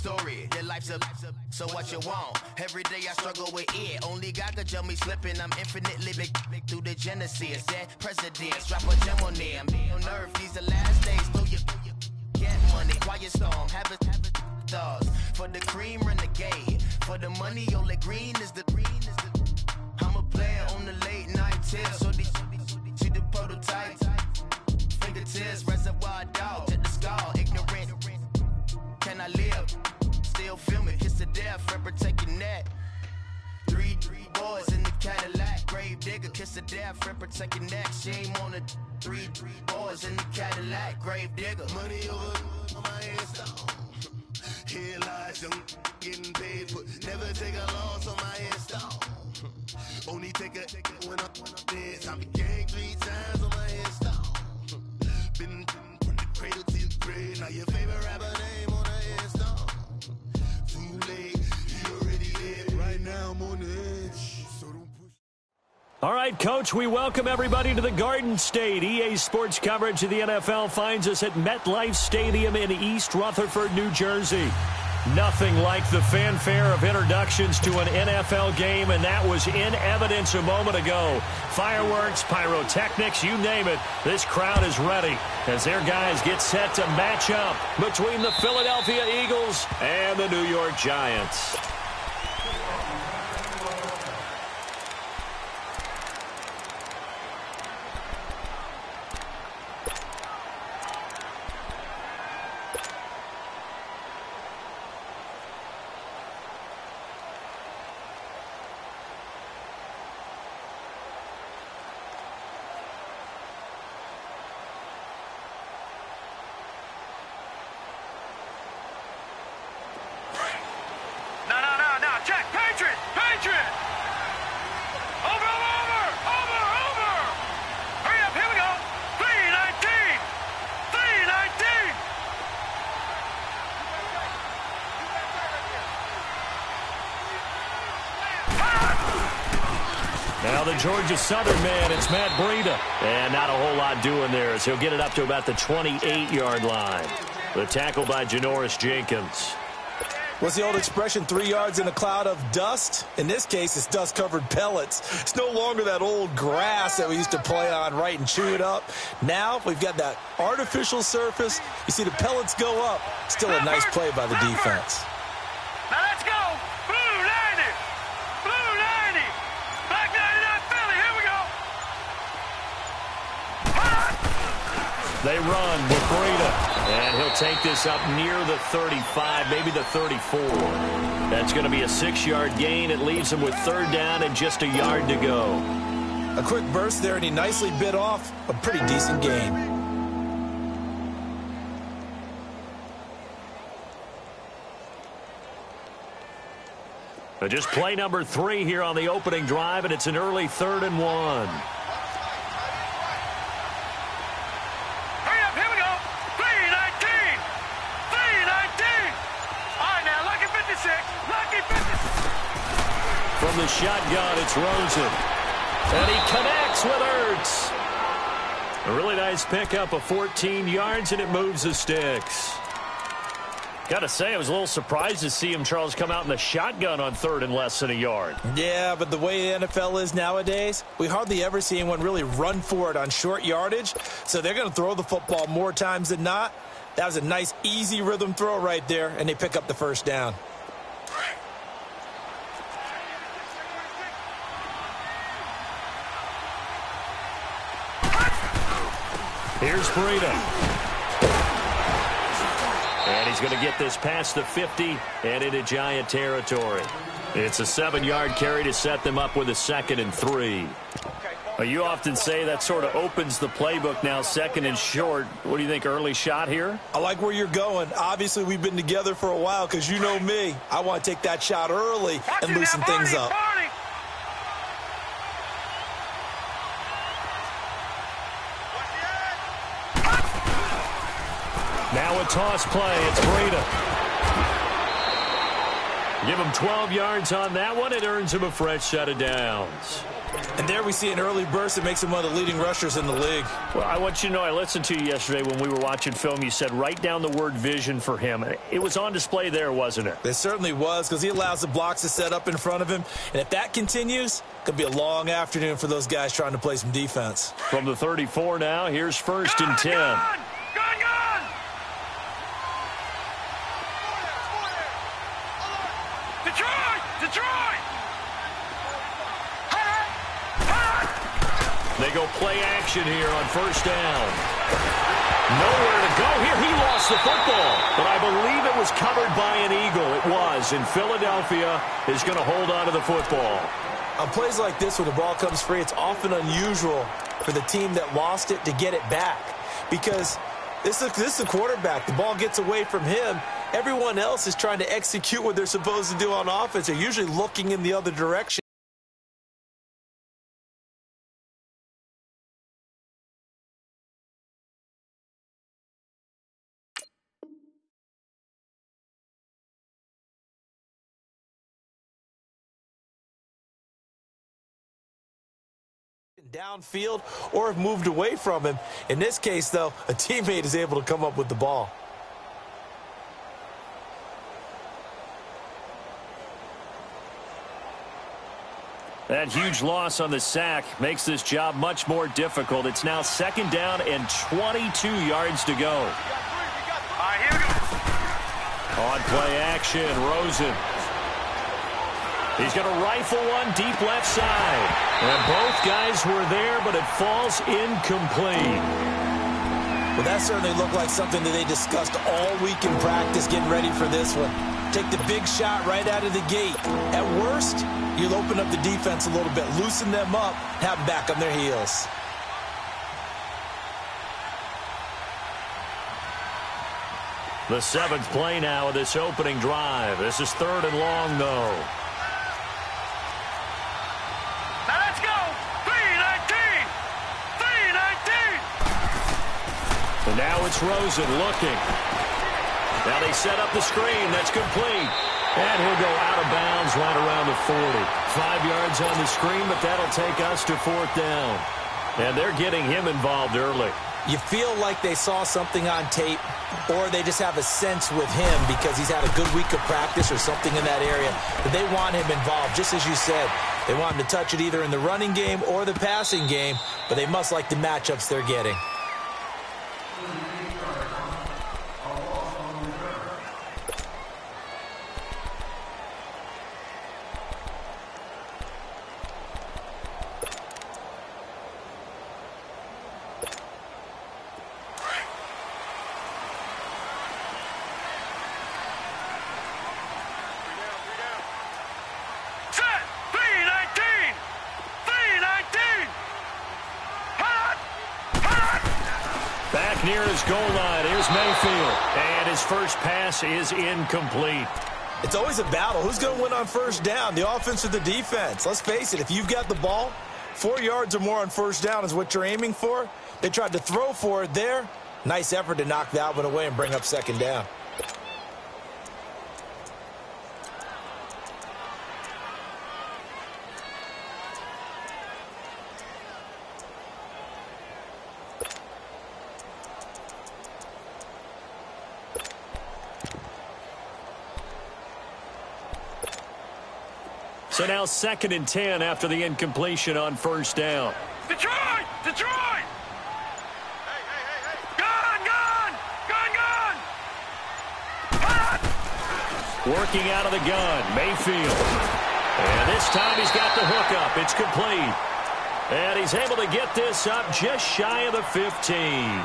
story. Your life's a so what you want. Every day I struggle with it. Only God could jump me slipping. I'm infinitely big through the Genesis. Dead presidents, drop a gem on them. On earth, these the last days. Through your get money, quiet storm, have it thoughts. For the cream, renegade. For the money, only green is the. I'm a player on the late night tip. So see the prototype. Fingertips, reservoir dog, to the skull. Ignorant. Can I live? Still film it, kiss to death, friend protect your neck. Three boys in the Cadillac, grave digger, kiss to death, friend protect your neck. Shame on the three boys in the Cadillac, grave digger. Money over my headstone. Here lies young, getting paid for. Never take a loss on my headstone. Only take a when I'm dead. I be gang 3 times on my headstone. Been from the cradle to your grave. Now your favorite rapper name on the headstone. Too late, you already dead. Right now I'm on the edge. So don't push. All right, Coach, we welcome everybody to the Garden State. EA Sports coverage of the NFL finds us at MetLife Stadium in East Rutherford, New Jersey. Nothing like the fanfare of introductions to an NFL game, and that was in evidence a moment ago. Fireworks, pyrotechnics, you name it. This crowd is ready as their guys get set to match up between the Philadelphia Eagles and the New York Giants. Now the Georgia Southern man, it's Matt Breida. And not a whole lot doing there as he'll get it up to about the 28-yard line. The tackle by Janoris Jenkins. What's the old expression, 3 yards in a cloud of dust? In this case, it's dust-covered pellets. It's no longer that old grass that we used to play on, right, and chew it up. Now we've got that artificial surface. You see the pellets go up. Still a nice play by the defense. Now let's go. Blue 90. Blue 90. Black 99 Philly. Here we go. They run with Breida. And he'll take this up near the 35, maybe the 34. That's going to be a 6-yard gain. It leaves him with third down and just a yard to go. A quick burst there, and he nicely bit off a pretty decent gain. Just play number 3 here on the opening drive, and it's an early 3rd and 1. From the shotgun, it's Rosen. And he connects with Ertz. A really nice pickup of 14 yards, and it moves the sticks. Got to say, I was a little surprised to see him, Charles, come out in the shotgun on 3rd and less than a yard. Yeah, but the way the NFL is nowadays, we hardly ever see anyone really run for it on short yardage. So they're going to throw the football more times than not. That was a nice, easy rhythm throw right there, and they pick up the first down. Here's Breida. And he's going to get this past the 50 and into Giant territory. It's a 7-yard carry to set them up with a 2nd and 3. You often say that sort of opens the playbook now, 2nd and short. What do you think, early shot here? I like where you're going. Obviously, we've been together for a while because you know me. I want to take that shot early and loosen things up. Now a toss play. It's Breida. Give him 12 yards on that one. It earns him a fresh set of downs. And there we see an early burst that makes him one of the leading rushers in the league. Well, I want you to know, I listened to you yesterday when we were watching film. You said write down the word vision for him. It was on display there, wasn't it? It certainly was, because he allows the blocks to set up in front of him. And if that continues, it could be a long afternoon for those guys trying to play some defense. From the 34 now, here's 1st and 10. Gone! Detroit! They go play action here on 1st down. Nowhere to go here. He lost the football, but I believe it was covered by an Eagle. It was, and Philadelphia is going to hold on to the football. On plays like this where the ball comes free, it's often unusual for the team that lost it to get it back, because this is the quarterback. The ball gets away from him. Everyone else is trying to execute what they're supposed to do on offense. They're usually looking in the other direction. Downfield or have moved away from him. In this case, though, a teammate is able to come up with the ball. That huge loss on the sack makes this job much more difficult. It's now 2nd down and 22 yards to go. All right, here we go. On play action, Rosen. He's going to rifle one deep left side. And both guys were there, but it falls incomplete. Well, that certainly looked like something that they discussed all week in practice, getting ready for this one. Take the big shot right out of the gate. At worst, you'll open up the defense a little bit, loosen them up, have them back on their heels. The 7th play now of this opening drive. This is 3rd and long, though. Now let's go. 3-19. 3-19. And now it's Rosen looking. Now they set up the screen. That's complete. And he'll go out of bounds right around the 40. 5 yards on the screen, but that'll take us to 4th down. And they're getting him involved early. You feel like they saw something on tape, or they just have a sense with him because he's had a good week of practice or something in that area. But they want him involved, just as you said. They want him to touch it either in the running game or the passing game, but they must like the matchups they're getting. Near his goal line, here's Mayfield. And his first pass is incomplete. It's always a battle. Who's going to win on 1st down, the offense or the defense? Let's face it, if you've got the ball, 4 yards or more on 1st down is what you're aiming for. They tried to throw for it there. Nice effort to knock that one away and bring up 2nd down. So now 2nd and 10 after the incompletion on 1st down. Detroit! Detroit! Gun! Working out of the gun, Mayfield. And this time he's got the hook up. It's complete. And he's able to get this up just shy of the 15.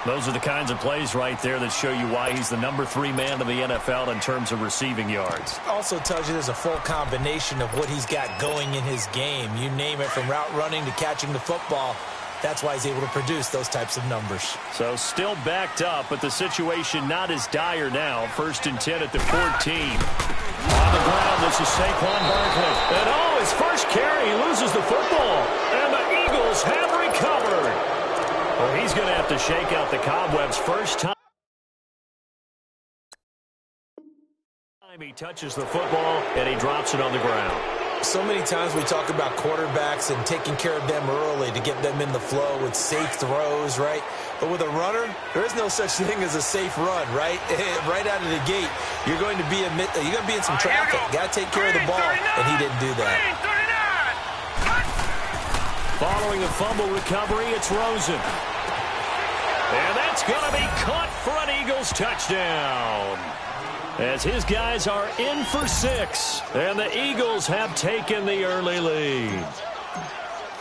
Those are the kinds of plays right there that show you why he's the number 3 man in the NFL in terms of receiving yards. Also tells you there's a full combination of what he's got going in his game. You name it, from route running to catching the football. That's why he's able to produce those types of numbers. So still backed up, but the situation not as dire now. 1st and 10 at the 14. On the ground, this is Saquon Barkley. And his first carry, he loses the football. And the Eagles have recovered. Well, he's going to have to shake out the cobwebs first time he touches the football, and he drops it on the ground. So many times we talk about quarterbacks and taking care of them early to get them in the flow with safe throws, right? But with a runner, there is no such thing as a safe run, right? Right out of the gate, you're going to be in some traffic. Got to take care of the ball, and he didn't do that. Following a fumble recovery, it's Rosen. And that's going to be caught for an Eagles touchdown. As his guys are in for 6, and the Eagles have taken the early lead.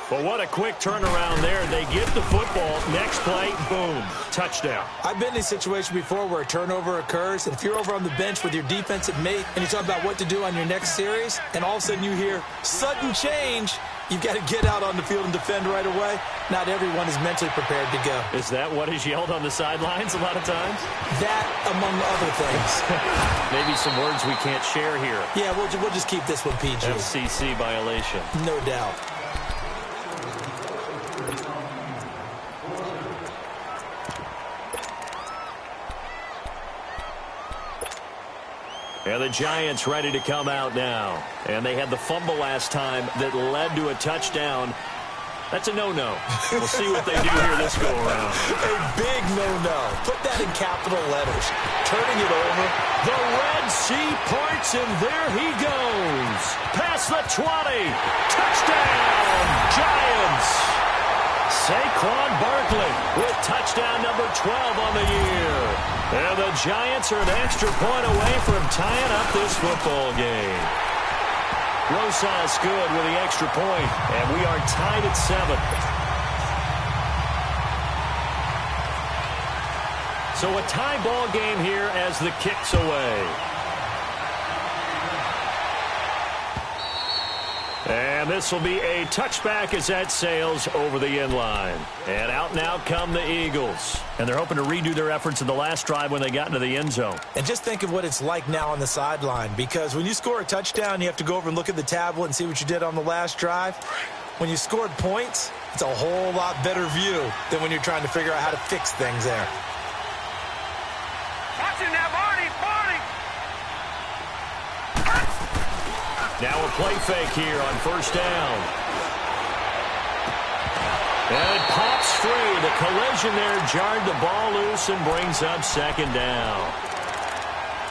But what a quick turnaround there. They get the football. Next play, boom, touchdown. I've been in a situation before where a turnover occurs, and if you're over on the bench with your defensive mate and you're talking about what to do on your next series, and all of a sudden you hear sudden change, you've got to get out on the field and defend right away. Not everyone is mentally prepared to go. Is that what is yelled on the sidelines a lot of times? That, among other things. Maybe some words we can't share here. Yeah, we'll just keep this one PG. FCC violation. No doubt. And the Giants ready to come out now. And they had the fumble last time that led to a touchdown. That's a no-no. We'll see what they do here this go-around. A big no-no. Put that in capital letters. Turning it over. The Red Sea parts, and there he goes. Past the 20. Touchdown, Giants. Saquon Barkley with touchdown number 12 on the year. And the Giants are an extra point away from tying up this football game. Rosas good with the extra point, and we are tied at 7. So a tie ball game here as the kick's away. And this will be a touchback as that sails over the end line. And out now come the Eagles. And they're hoping to redo their efforts in the last drive when they got into the end zone. And just think of what it's like now on the sideline, because when you score a touchdown, you have to go over and look at the tablet and see what you did on the last drive. When you scored points, it's a whole lot better view than when you're trying to figure out how to fix things there. Watching that Barney. Now a play fake here on first down. And it pops free. The collision there jarred the ball loose and brings up second down.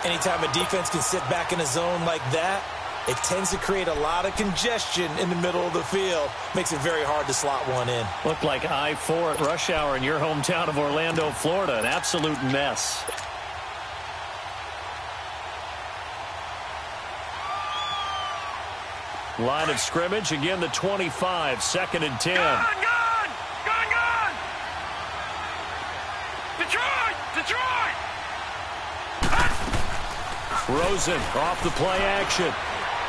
Anytime a defense can sit back in a zone like that, it tends to create a lot of congestion in the middle of the field. Makes it very hard to slot one in. Looked like I-4 at rush hour in your hometown of Orlando, Florida. An absolute mess. Line of scrimmage, again the 25, 2nd and 10. Gun! Detroit! Rosen off the play action.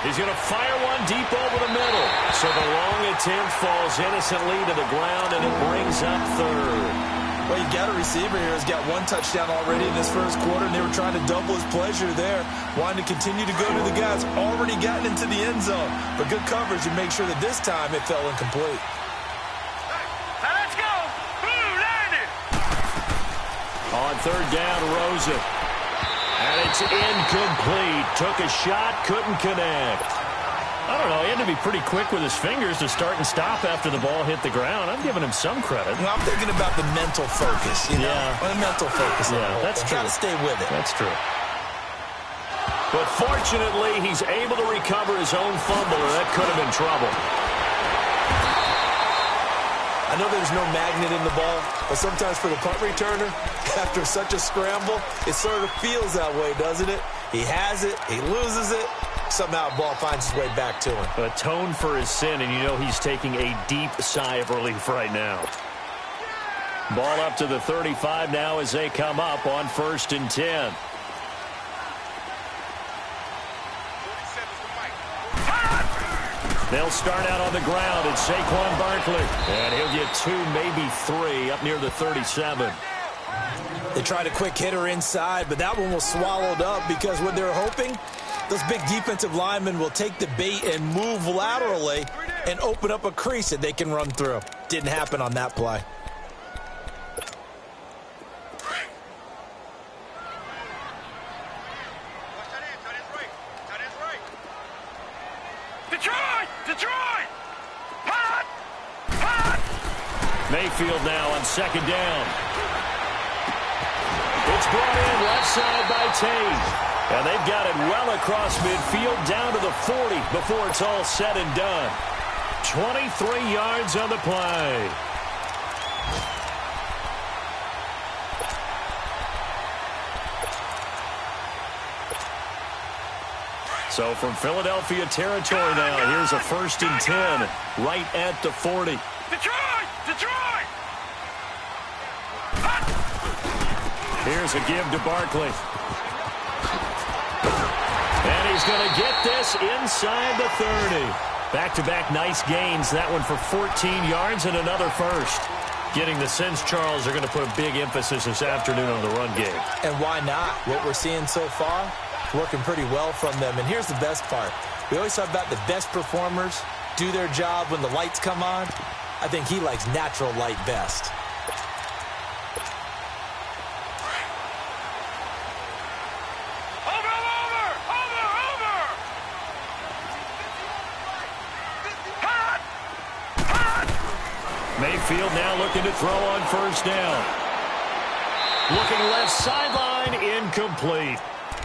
He's going to fire one deep over the middle. So the long attempt falls innocently to the ground, and it brings up 3rd. Well, you got a receiver here who's got 1 touchdown already in this first quarter, and they were trying to double his pleasure there, wanting to continue to go to the guys already gotten into the end zone. But good coverage to make sure that this time it fell incomplete. Now let's go! Blue, land it! On 3rd down, Rosen. And it's incomplete. Took a shot, couldn't connect. I don't know, he had to be pretty quick with his fingers to start and stop after the ball hit the ground. I'm giving him some credit. Well, I'm thinking about the mental focus, you know? Yeah. Well, the mental focus. Yeah, that's true. Got to stay with it. That's true. But fortunately, he's able to recover his own fumble, or that could have been trouble. I know there's no magnet in the ball, but sometimes for the punt returner, after such a scramble, it sort of feels that way, doesn't it? He has it, he loses it, somehow the ball finds its way back to him. Atone for his sin, and you know he's taking a deep sigh of relief right now. Ball up to the 35 now as they come up on 1st and 10. They'll start out on the ground. It's Saquon Barkley. And he'll get 2, maybe 3 up near the 37. They tried a quick hitter inside, but that one was swallowed up because what they're hoping, those big defensive linemen will take the bait and move laterally and open up a crease that they can run through. Didn't happen on that play. Detroit! Detroit! Hot! Hot! Mayfield now on second down. It's brought in left side by Tate. And they've got it well across midfield down to the 40 before it's all said and done. 23 yards on the play. So from Philadelphia territory now, here's a 1st and 10 right at the 40. Detroit! Detroit! Here's a give to Barkley. And he's going to get this inside the 30. Back-to-back nice gains. That one for 14 yards and another first. Getting the sense, Charles, are going to put a big emphasis this afternoon on the run game. And why not? What we're seeing so far, working pretty well from them. And here's the best part. We always talk about the best performers do their job when the lights come on. I think he likes natural light best. Mayfield now looking to throw on 1st down. Looking left sideline, incomplete.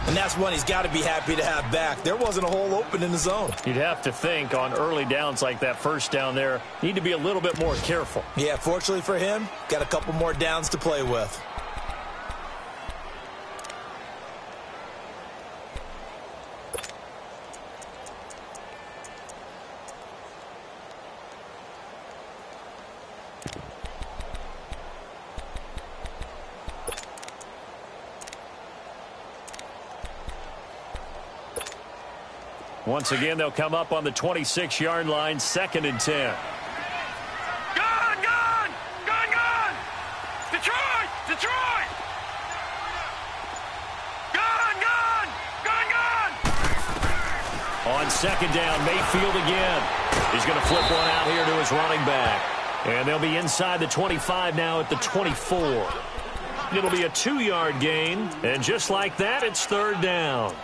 And that's one he's got to be happy to have back. There wasn't a hole open in the zone. You'd have to think on early downs like that 1st down there, need to be a little bit more careful. Yeah, fortunately for him, got a couple more downs to play with. Once again, they'll come up on the 26-yard line, 2nd and 10. Gone! Gone! Gone! Gone! Detroit! Detroit! Gone! Gone! Gone! Gone! On 2nd down, Mayfield again. He's going to flip one out here to his running back. And they'll be inside the 25 now at the 24. It'll be a 2-yard gain. And just like that, it's 3rd down.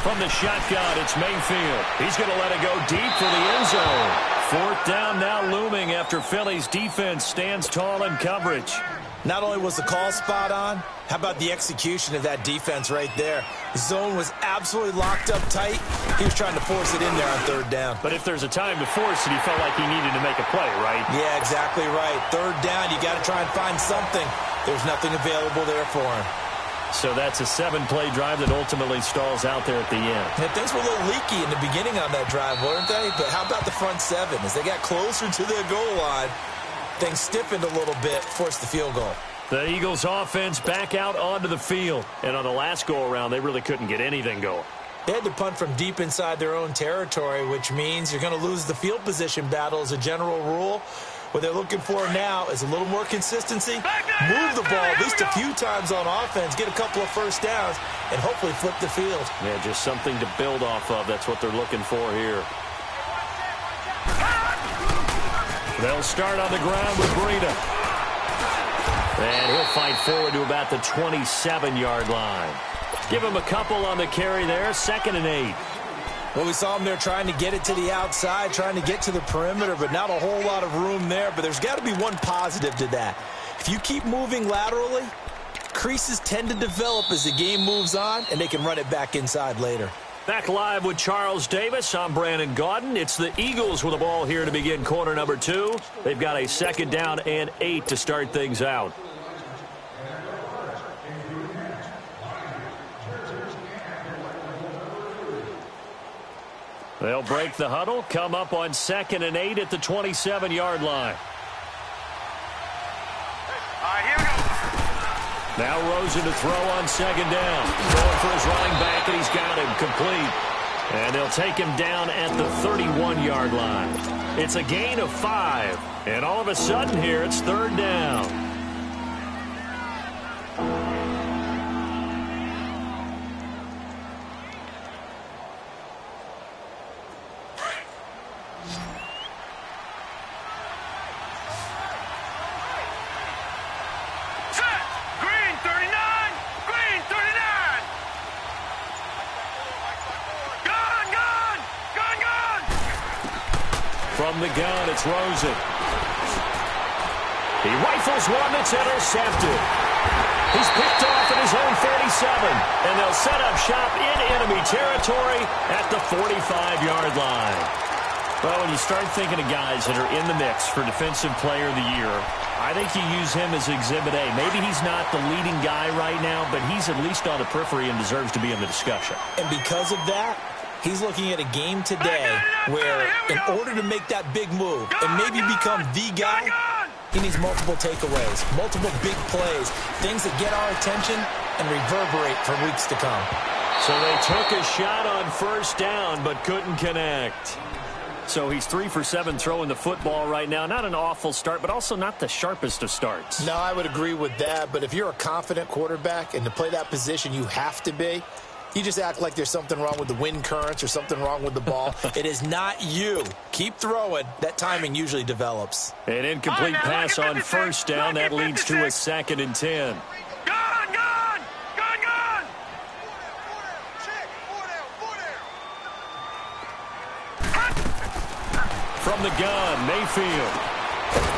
From the shotgun, it's Mayfield. He's going to let it go deep for the end zone. 4th down now looming after Philly's defense stands tall in coverage. Not only was the call spot on, how about the execution of that defense right there? The zone was absolutely locked up tight. He was trying to force it in there on 3rd down. But if there's a time to force it, he felt like he needed to make a play, right? Yeah, exactly right. 3rd down, you got to try and find something. There's nothing available there for him. So that's a 7-play drive that ultimately stalls out there at the end. And things were a little leaky in the beginning on that drive, weren't they? But how about the front 7? As they got closer to their goal line, things stiffened a little bit, forced the field goal. The Eagles offense back out onto the field. And on the last go-around, they really couldn't get anything going. They had to punt from deep inside their own territory, which means you're going to lose the field position battle as a general rule. What they're looking for now is a little more consistency, move the ball at least a few times on offense, get a couple of 1st downs, and hopefully flip the field. Yeah, just something to build off of. That's what they're looking for here. They'll start on the ground with Breida. And he'll fight forward to about the 27-yard line. Give him a couple on the carry there, 2nd and 8. Well, we saw him there trying to get it to the outside, trying to get to the perimeter, but not a whole lot of room there. But there's got to be one positive to that. If you keep moving laterally, creases tend to develop as the game moves on, and they can run it back inside later. Back live with Charles Davis. I'm Brandon Gaudin. It's the Eagles with the ball here to begin quarter number 2. They've got a 2nd down and 8 to start things out. They'll break the huddle, come up on 2nd and 8 at the 27-yard line. All right, here we go. Now Rosen to throw on 2nd down. Going for his running back, and he's got him complete. And they'll take him down at the 31-yard line. It's a gain of 5. And all of a sudden here, it's 3rd down. From the gun, it's Rosen. He rifles one that's intercepted. He's picked off at his own 37, and they'll set up shop in enemy territory at the 45-yard line. Well, when you start thinking of guys that are in the mix for Defensive Player of the Year, I think you use him as Exhibit A. Maybe he's not the leading guy right now, but he's at least on the periphery and deserves to be in the discussion. And because of that, he's looking at a game today where in order to make that big move and maybe become the guy, he needs multiple takeaways, multiple big plays, things that get our attention and reverberate for weeks to come. So they took a shot on first down but couldn't connect. So he's 3 for 7 throwing the football right now. Not an awful start, but also not the sharpest of starts. No, I would agree with that. But if you're a confident quarterback and to play that position, you have to be. You just act like there's something wrong with the wind currents or something wrong with the ball. It is not you. Keep throwing. That timing usually develops. An incomplete pass on first down. That leads to a 2nd and 10. From the gun, Mayfield.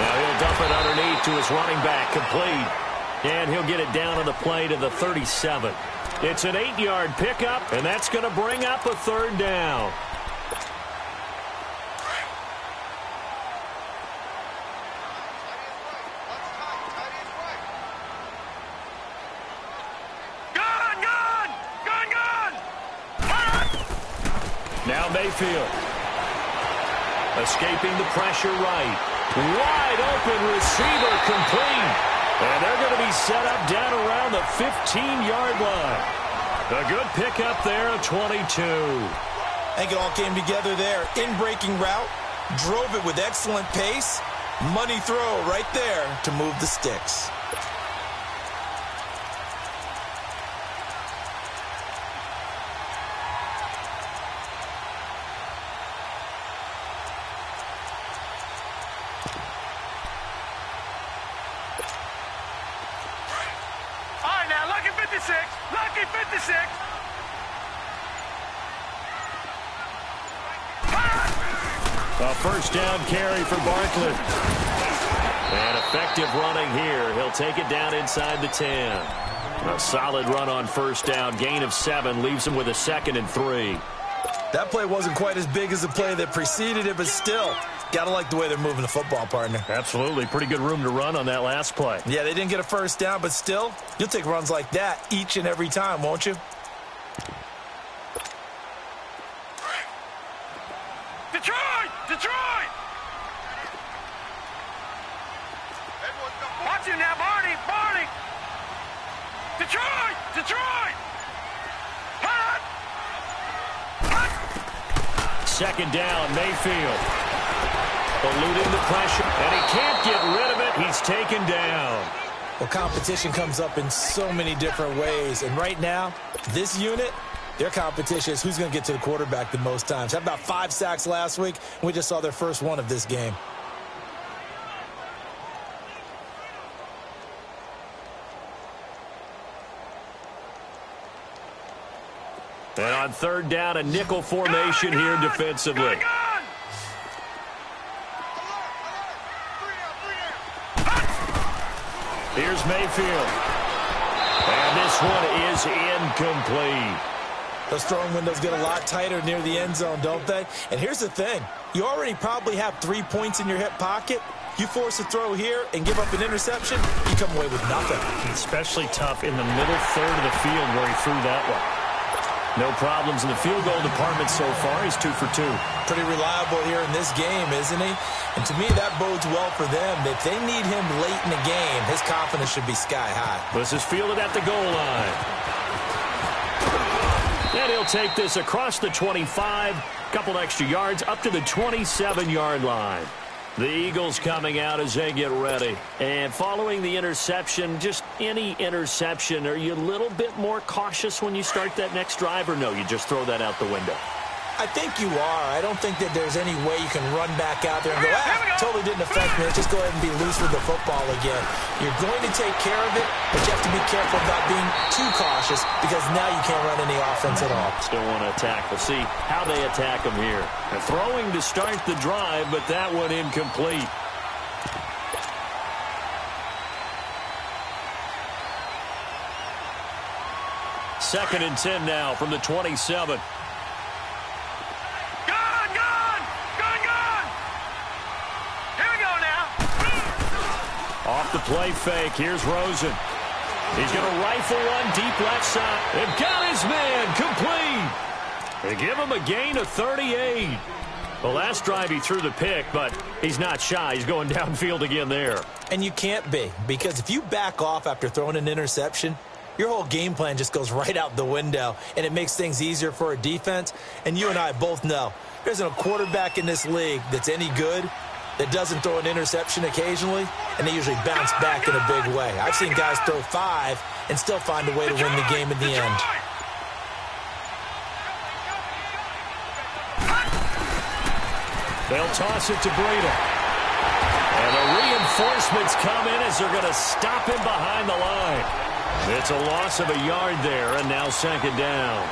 Now he'll dump it underneath to his running back, complete. And he'll get it down on the play to the 37. It's an 8-yard pickup, and that's going to bring up a 3rd down. Now Mayfield. Escaping the pressure right. Wide open receiver complete. And they're going to be set up down around the 15-yard line. A good pickup there, a 22. I think it all came together there. In-breaking route. Drove it with excellent pace. Money throw right there to move the sticks. Lucky 56. A first down carry for Barkley. And effective running here. He'll take it down inside the 10. A solid run on first down. Gain of 7 leaves him with a 2nd and 3. That play wasn't quite as big as the play that preceded it, but still, gotta like the way they're moving the football, partner. Absolutely. Pretty good room to run on that last play. Yeah, they didn't get a first down, but still, you'll take runs like that each and every time, won't you? Detroit! Detroit! Watch him now, Barney! Barney! Detroit! Detroit! Hot! Hot! 2nd down, Mayfield. Eluding the pressure, and he can't get rid of it. He's taken down. Well, competition comes up in so many different ways, and right now, this unit, their competition is who's going to get to the quarterback the most times. Had about 5 sacks last week, and we just saw their first one of this game. And on 3rd down, a nickel formation here defensively. Here's Mayfield. And this one is incomplete. Those throwing windows get a lot tighter near the end zone, don't they? And here's the thing. You already probably have 3 points in your hip pocket. You force a throw here and give up an interception, you come away with nothing. Especially tough in the middle third of the field where he threw that one. No problems in the field goal department so far. He's 2 for 2. Pretty reliable here in this game, isn't he? And to me, that bodes well for them. If they need him late in the game, his confidence should be sky high. This is fielded at the goal line. And he'll take this across the 25, couple extra yards, up to the 27-yard line. The Eagles coming out as they get ready. And following the interception, just any interception, are you a little bit more cautious when you start that next drive, or no, you just throw that out the window? I think you are. I don't think that there's any way you can run back out there and go, totally didn't affect me. Let's just go ahead and be loose with the football again. You're going to take care of it, but you have to be careful about being too cautious because now you can't run any offense at all. Still want to attack. We'll see how they attack them here. They're throwing to start the drive, but that one incomplete. Second and 10 now from the 27. Gone! Here we go now. Off the play fake. Here's Rosen. He's going to rifle one deep left side. They've got his man complete. They give him a gain of 38. The last drive he threw the pick, but he's not shy. He's going downfield again there. And you can't be, because if you back off after throwing an interception, your whole game plan just goes right out the window, and it makes things easier for a defense. And you and I both know there isn't a quarterback in this league that's any good that doesn't throw an interception occasionally, and they usually bounce back in a big way. I've seen guys throw 5 and still find a way to win the game in the end. They'll toss it to Breida. And the reinforcements come in as they're going to stop him behind the line. It's a loss of a yard there, and now second down.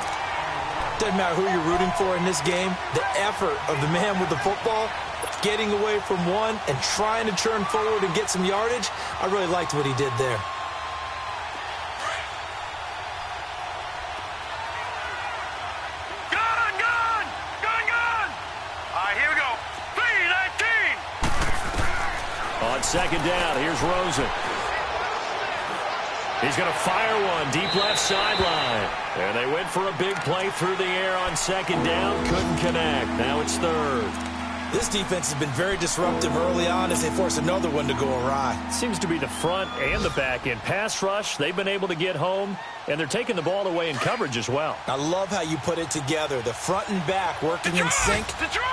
Doesn't matter who you're rooting for in this game. The effort of the man with the football, getting away from one and trying to turn forward and get some yardage, I really liked what he did there. Gone! All right, here we go. 3-19. On second down, here's Rosen. He's going to fire one deep left sideline. And they went for a big play through the air on second down. Couldn't connect. Now it's third. This defense has been very disruptive early on as they force another one to go awry. Seems to be the front and the back end. Pass rush, they've been able to get home, and they're taking the ball away in coverage as well. I love how you put it together. The front and back working in sync.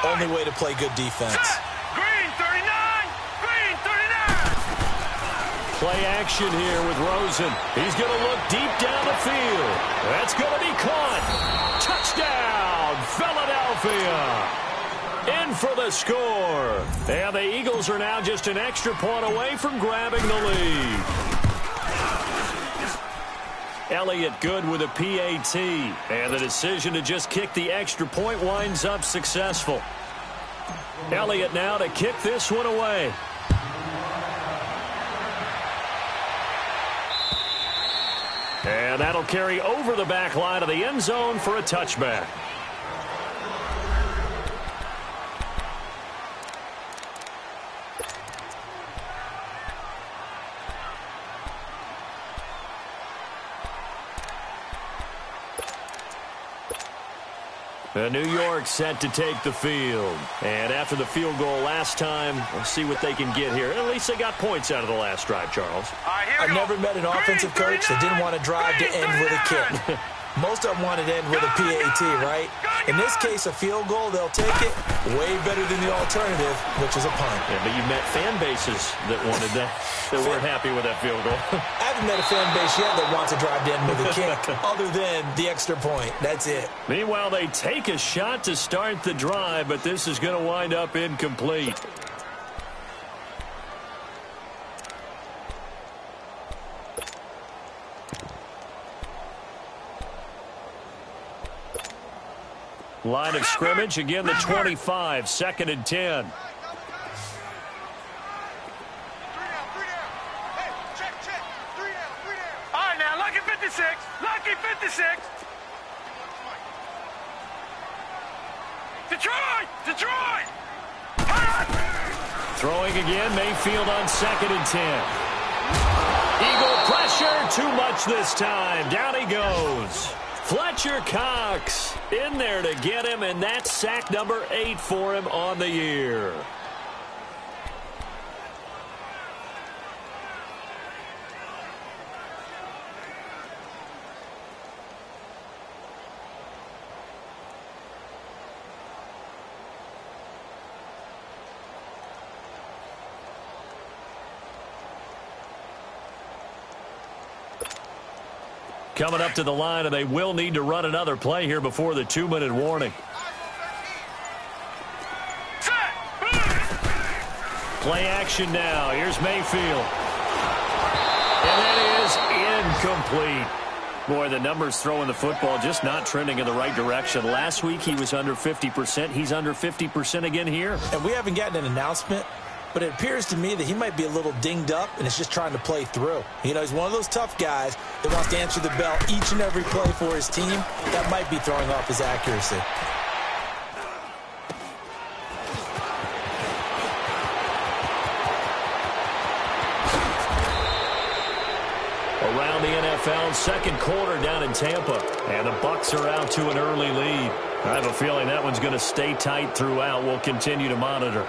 Only way to play good defense. Green 39. Play action here with Rosen. He's going to look deep down the field. That's going to be caught. Touchdown, Philadelphia. In for the score. And the Eagles are now just an extra point away from grabbing the lead. Elliott good with a PAT. And the decision to just kick the extra point winds up successful. Elliott now to kick this one away. And that'll carry over the back line of the end zone for a touchback. New York set to take the field. And after the field goal last time, we'll see what they can get here. At least they got points out of the last drive, Charles. I've never met an offensive coach that didn't want to drive to end with a kick. Most of them wanted to end with a PAT, right? In this case, a field goal, they'll take it way better than the alternative, which is a punt. Yeah, but you met fan bases that wanted that weren't happy with that field goal. I haven't met a fan base yet that wants to drive to end with a kick, other than the extra point. That's it. Meanwhile, they take a shot to start the drive, but this is going to wind up incomplete. Line of scrimmage, again the 25, second and 10. All right, now, lucky 56. Lucky 56. Detroit! Throwing again, Mayfield on second and 10. Eagle pressure, too much this time. Down he goes. Fletcher Cox in there to get him, and that's sack number 8 for him on the year. Coming up to the line, and they will need to run another play here before the 2-minute warning. Play action now. Here's Mayfield. And that is incomplete. Boy, the numbers throwing the football just not trending in the right direction. Last week he was under 50%. He's under 50% again here. And we haven't gotten an announcement, but it appears to me that he might be a little dinged up and is just trying to play through. You know, he's one of those tough guys that wants to answer the bell each and every play for his team. That might be throwing off his accuracy. Around the NFL, second quarter down in Tampa. And the Bucs are out to an early lead. I have a feeling that one's going to stay tight throughout. We'll continue to monitor.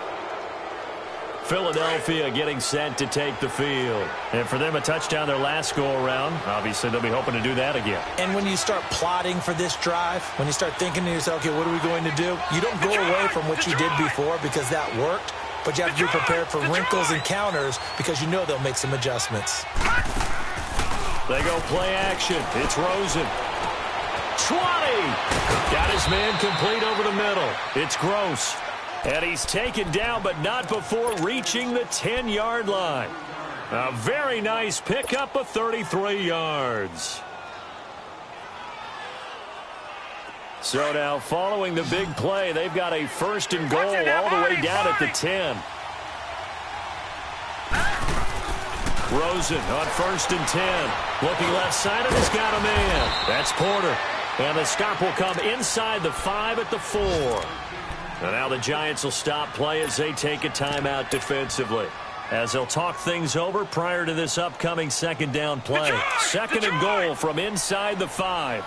Philadelphia getting set to take the field. And for them, a touchdown their last go-around. Obviously, they'll be hoping to do that again. And when you start plotting for this drive, when you start thinking to yourself, okay, what are we going to do? You don't go away from what you did before because that worked, but you have to be prepared for wrinkles and counters because you know they'll make some adjustments. They go play action. It's Rosen. 20! Got his man complete over the middle. It's Gross. And he's taken down, but not before reaching the 10-yard line. A very nice pickup of 33 yards. So now, following the big play, they've got a first and goal all the way down at the 10. Rosen on first and 10. Looking left side, and he's got a man. That's Porter. And the stop will come inside the 5 at the 4. And now the Giants will stop play as they take a timeout defensively, as they'll talk things over prior to this upcoming second down play. Second and goal from inside the 5.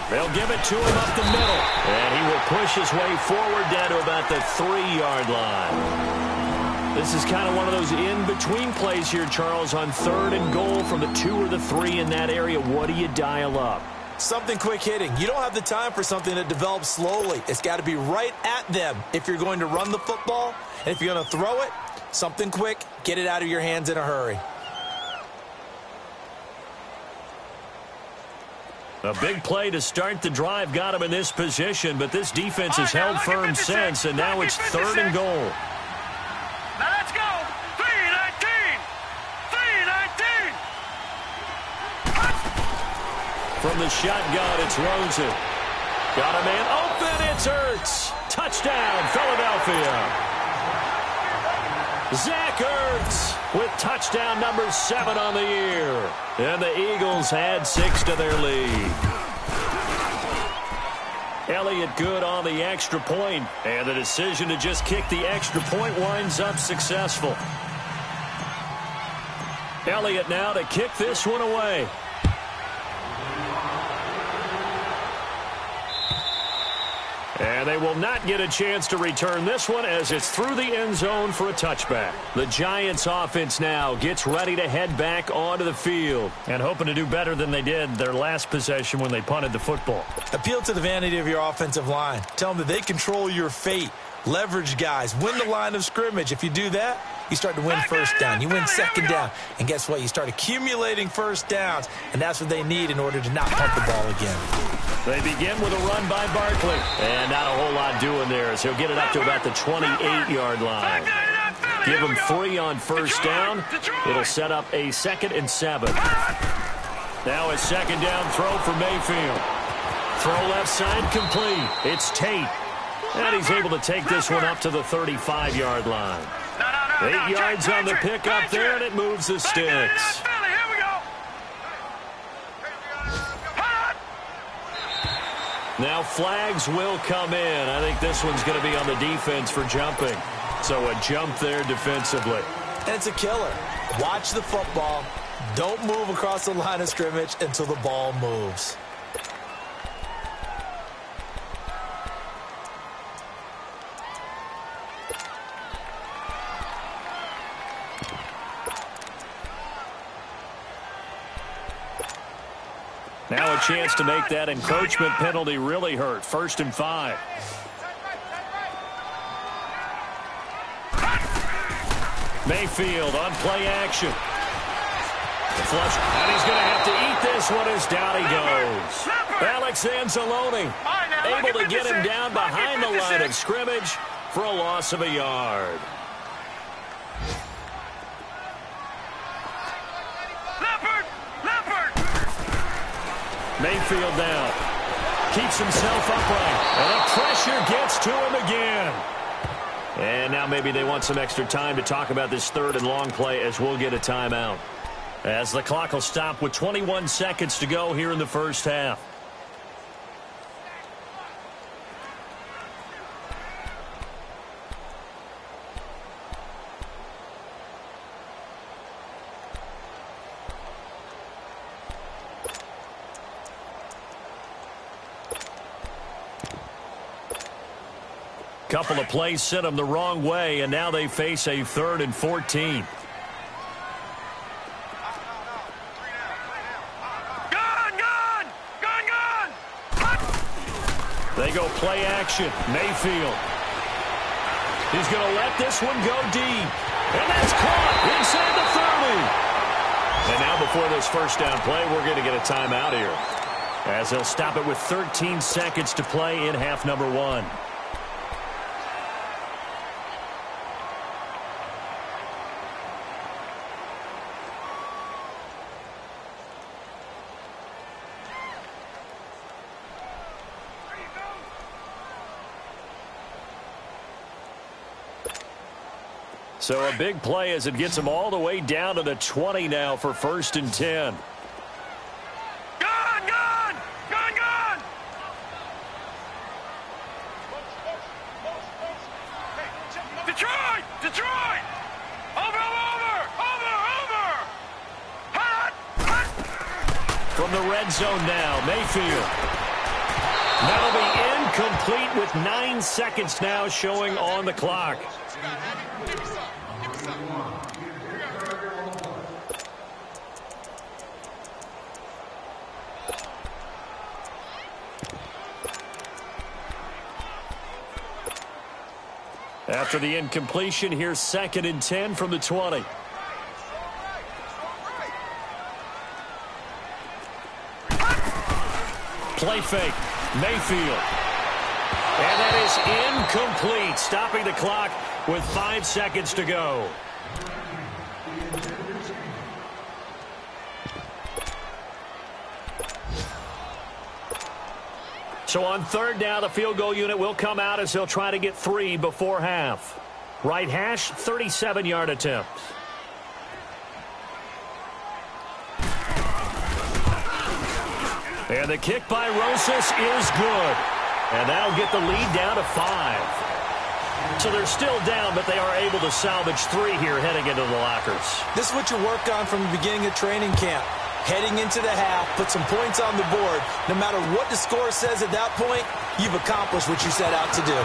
They'll give it to him up the middle. And he will push his way forward down to about the 3-yard line. This is kind of one of those in-between plays here, Charles, on third and goal from the 2 or the 3 in that area. What do you dial up? Something quick hitting. You don't have the time for something that develops slowly. It's got to be right at them if you're going to run the football. And if you're going to throw it, something quick, get it out of your hands in a hurry. A big play to start the drive got him in this position, but this defense has held firm since, and now it's third and goal. Now let's go. 3-19. 3-19. From the shotgun, it's Rosen. Got a man open. It's Ertz. Touchdown, Philadelphia. Zach Ertz with touchdown number 7 on the year. And the Eagles add 6 to their lead. Elliott good on the extra point, and the decision to just kick the extra point winds up successful. Elliott now to kick this one away. And they will not get a chance to return this one as it's through the end zone for a touchback. The Giants offense now gets ready to head back onto the field and hoping to do better than they did their last possession when they punted the football. Appeal to the vanity of your offensive line. Tell them that they control your fate. Leverage guys. Win the line of scrimmage. If you do that, you start to win first down. You win second down. And guess what? You start accumulating first downs. And that's what they need in order to not punt the ball again. They begin with a run by Barkley. And not a whole lot doing there as he'll get it up to about the 28-yard line. Give him 3 on first down. It'll set up a 2nd and 7. Now a second down throw for Mayfield. Throw left side complete. It's Tate. And he's able to take this one up to the 35-yard line. 8 yards on the pickup there, and it moves the sticks. Now flags will come in. I think this one's going to be on the defense for jumping. So a jump there defensively. And it's a killer. Watch the football. Don't move across the line of scrimmage until the ball moves. Now a chance to make that encroachment penalty really hurt. 1st and 5. Mayfield on play action. Flush, and he's going to have to eat this one as down he goes. Alex Anzalone able to get him down behind the line of scrimmage for a loss of a yard. Mayfield down. Keeps himself upright. And the pressure gets to him again. And now maybe they want some extra time to talk about this third and long play as we'll get a timeout. As the clock will stop with 21 seconds to go here in the first half. Couple of plays sent them the wrong way, and now they face a 3rd and 14. They go play action. Mayfield. He's going to let this one go deep. And that's caught inside the 30. And now before this first down play, we're going to get a timeout here, as they'll stop it with 13 seconds to play in half number 1. So a big play as it gets them all the way down to the 20 now for 1st and 10. Gone! Detroit! Over! Hot! From the red zone now, Mayfield. That'll be incomplete with 9 seconds now showing on the clock. After the incompletion, here's 2nd and 10 from the 20. Play fake. Mayfield. And that is incomplete, stopping the clock with 5 seconds to go. So on 3rd down, the field goal unit will come out as they'll try to get 3 before half. Right hash, 37-yard attempt. And the kick by Rosas is good. And that'll get the lead down to 5. So they're still down, but they are able to salvage 3 here heading into the lockers. This is what you work on from the beginning of training camp. Heading into the half, put some points on the board. No matter what the score says at that point, you've accomplished what you set out to do.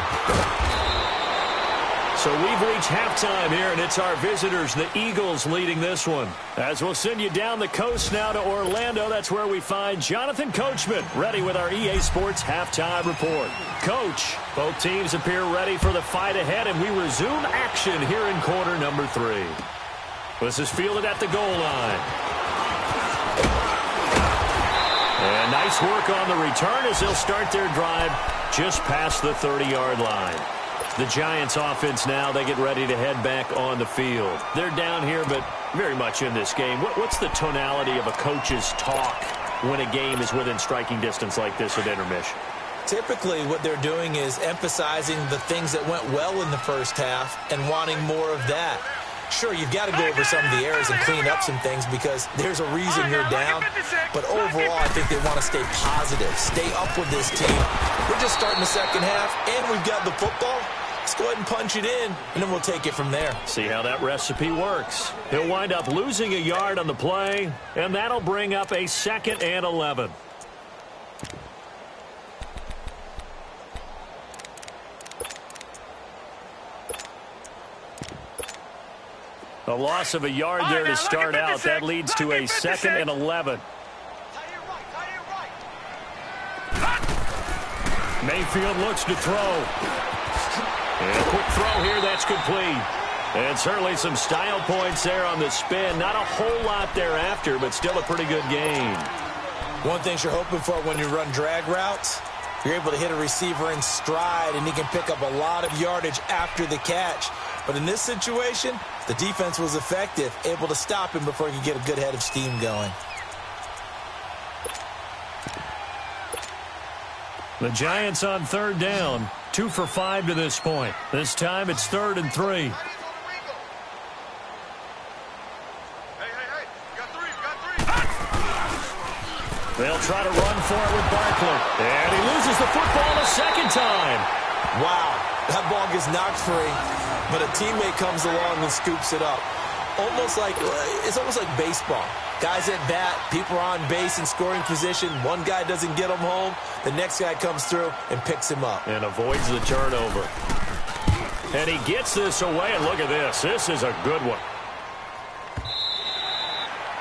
So we've reached halftime here, and it's our visitors, the Eagles, leading this one. As we'll send you down the coast now to Orlando, that's where we find Jonathan Coachman, ready with our EA Sports Halftime Report. Coach, both teams appear ready for the fight ahead, and we resume action here in quarter number 3. This is fielded at the goal line. And nice work on the return as they'll start their drive just past the 30-yard line. The Giants offense now, they get ready to head back on the field. They're down here, but very much in this game. What's the tonality of a coach's talk when a game is within striking distance like this at intermission? Typically, what they're doing is emphasizing the things that went well in the first half and wanting more of that. Sure, you've got to go over some of the errors and clean up some things because there's a reason you're down. But overall, I think they want to stay positive, stay up with this team. We're just starting the second half, and we've got the football. Let's go ahead and punch it in, and then we'll take it from there. See how that recipe works. He'll wind up losing a yard on the play, and that'll bring up a 2nd and 11. A loss of a yard there to start out. That leads to a 2nd and 11. Mayfield looks to throw. And a quick throw here, that's complete. And certainly some style points there on the spin. Not a whole lot thereafter, but still a pretty good gain. One thing you're hoping for when you run drag routes, you're able to hit a receiver in stride, and he can pick up a lot of yardage after the catch. But in this situation, the defense was effective, able to stop him before he could get a good head of steam going. The Giants on third down, 2 for 5 to this point. This time it's 3rd and 3. They'll try to run for it with Barkley. And he loses the football a second time. Wow, that ball gets knocked free, but a teammate comes along and scoops it up. It's almost like baseball. Guys at bat, people are on base in scoring position. One guy doesn't get him home. The next guy comes through and picks him up. And avoids the turnover. And he gets this away, and look at this. This is a good one.